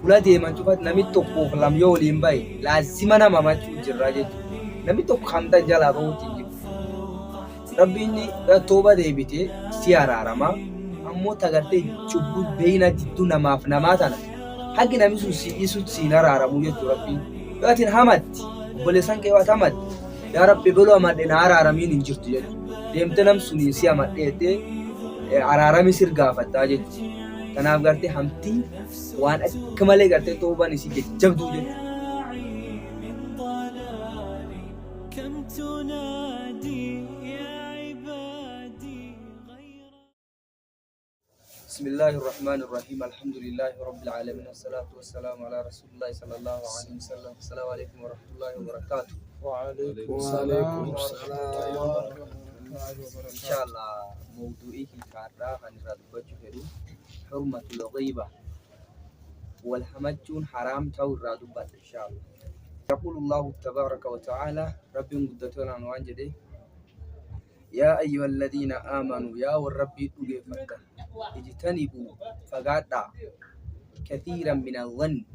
fuula deeman cufatti namni tokkoof lam yoo waliin bahe laazima nama machuu jirra jechuudha. Namni tokko hamta jalaa bahuutiin jiru. Rabbiin tooba deebitee si araarama. Ammoo tagartee cubbuu beeyna jidduu namaaf namaa tana haqi namni sun si dhiisutti siin araaramu jechuudha Rabbiin. Yoo atiin hamatti obboleessan kee waan hamatti yaa Rabbi baluu hamadhe na araaramiin hin jirtu jechuudha. Deemtee nam suniin si hamadheettee araarami sirgaafattaa jechuudha. Kanaaf gartee hamtii waan akka malee gartee toobaan isii jajjabduu jechuudha. بسم الله الرحمن الرحيم الحمد لله رب العالمين والصلاة والسلام على رسول الله صلى الله عليه وسلم. السلام عليكم ورحمة الله وبركاته. وعليكم السلام إن شاء الله موضوعي كارا عن رادبة فيرو حرمة الغيبة والحمجون حرام تو رادبة إن شاء الله. يقول الله تبارك وتعالى ربي مدتنا عنوان جدي يا أيها الذين آمنوا يا والرب أجيبك اجتنبوا فقادا كثيرا من الظن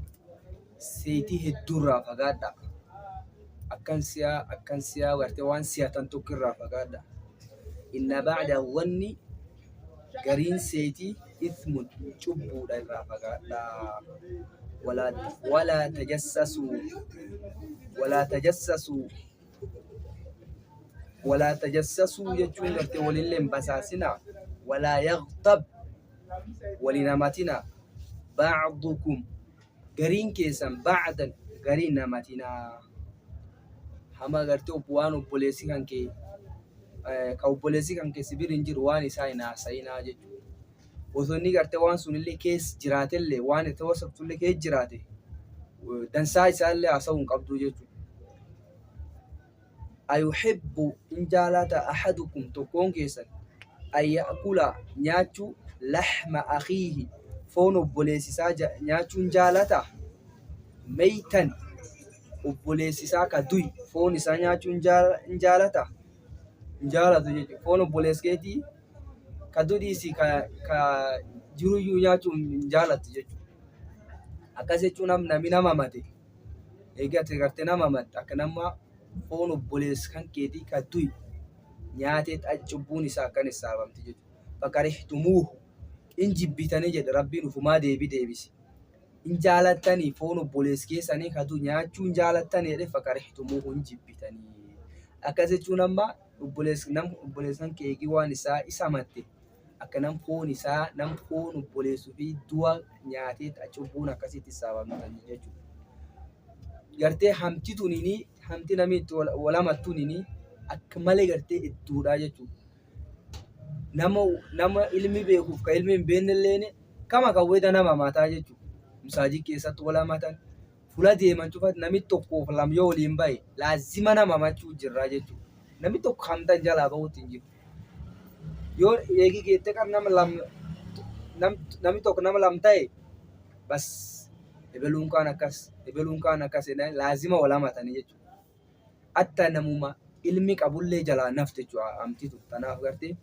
سيته الدرة فقادا أكنسيا وارتوان سياتن تكرر فقادا إن بعد الظن قرين سيتي إثم شبو دايرا فقادا ولا تجسسوا يجون قرتي وللم بساسنا ولا يغتب ولنماتنا بعضكم قرين كيسا بعدا قرين نماتنا هما قرتي وبوانو بوليسي كانكي كاو بوليسي كانكي سبير انجر واني ساينا جيجو وثوني قرتي وان سنلي كيس جراتي اللي واني توسط اللي كيس جراتي دنساي سالي عصون قبضو جيجو أيحب إن جالت أحدكم تكون كيسا أن يأكل نياتو لحم أخيه فون بوليسيسا نياتو جالتا ميتا وبوليسيسا كدوي فون إسا نياتو جالتا فون بوليسكيتي كدو ديسي كجرو نياتو جالت أكاسيتو نمنا ماماتي إيجاتي كارتنا مامات أكنما foon obboleessa kan keetii ka du'i nyaatee cubbuun isaa akkan isaabamti jechuudha. Fakarihtumuuhu in jibbitanii jedha Rabbiin ufumaa deebisi. In jaalattanii foon obboleessa keessanii ka du'i nyaachuu in jaalattanii jedhe fakarihtumuuhu in jibbitanii. Akkas jechuun amma obboleessan keekii waan isaa isa matte akka nam foon obboleessuu fi du'a nyaatee cubbuun akkasitti isaabamti jechuudha. Gartee hamti tunini hamti namitti walamattuun akka malee gartee idduudha jechuudha. Nama ilmi beekuuf ka ilmi hin beeknellee kama kawweta nama mataa jechuudha. Musaajii keessatti walamatan fuula deeman cufatti namni tokkoof lam yoo waliin bahe laazima nama machuu jirra jechuudha. Namni tokko hamtan jalaa bahuutti hin jiru. Yoo eegi keettee kan namni tokko nama lam ta'e bas ebeluun kaan akkas laazima walamatanii jechuudha. Atta namuma ilmi qabullee jalaa nafte jechuudha amtitu. Kanaaf gartee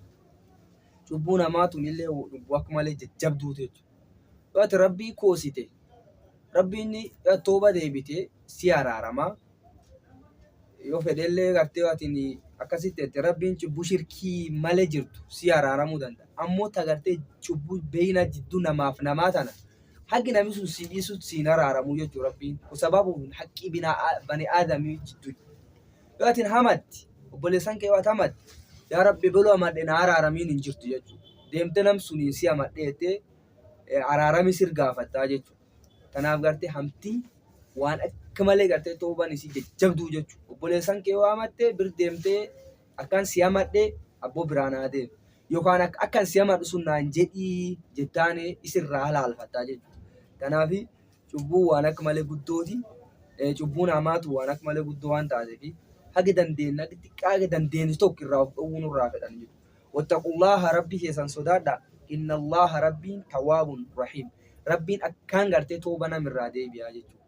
cubbuu namaatuun illee akka malee jajjabduutu jechuudha. Yoo ati rabbii koosite rabbiin tooba deebitee si araarama. Yoo fedhellee gartee atiin akkasitti jettee rabbiin cubbuu shirkii malee jirtu si araaramuu danda'a. Ammoo tagartee cubbuu beeyna jidduu namaaf namaa tana haqi namni sun si dhiisutti siin araaramu jechuudha Rabbiin. Sababuun haqqi bani aadamii jidduu. Yoo atiin hamatti obboleessan kee waan hamatti yaa Rabbi baluu hamadhe na araaramiin hin jirtu jechuudha. Deemtee nam suniin si hamadheettee araarami sirgaafattaa jechuudha. Kanaaf gartee hamtii waan akka malee gartee toobaan isii jajjabduu jechuudha. Obboleessan kee waan hamattee bir deemtee akkan si hamadhee abboo biraan haa deemu. Yookaan akkan si hamadhu sun naan jedhii jettaanee isirraa halaalfattaa jechuudha. Kanaaf cubbuu waan akka malee guddooti. Cubbuun hamaatu waan akka malee guddoo waan taateef hagi dandeenya xiqqaa dandeenyu tokko irraa of dhowwuu nurraa fedhan jechuudha. Wattaqullaaha rabbii keessan sodaadha. Inna Allaaha rabbiin tawaabun rahiim. Rabbiin akkaan gartee tooba namirraa deebi'aa jechuudha.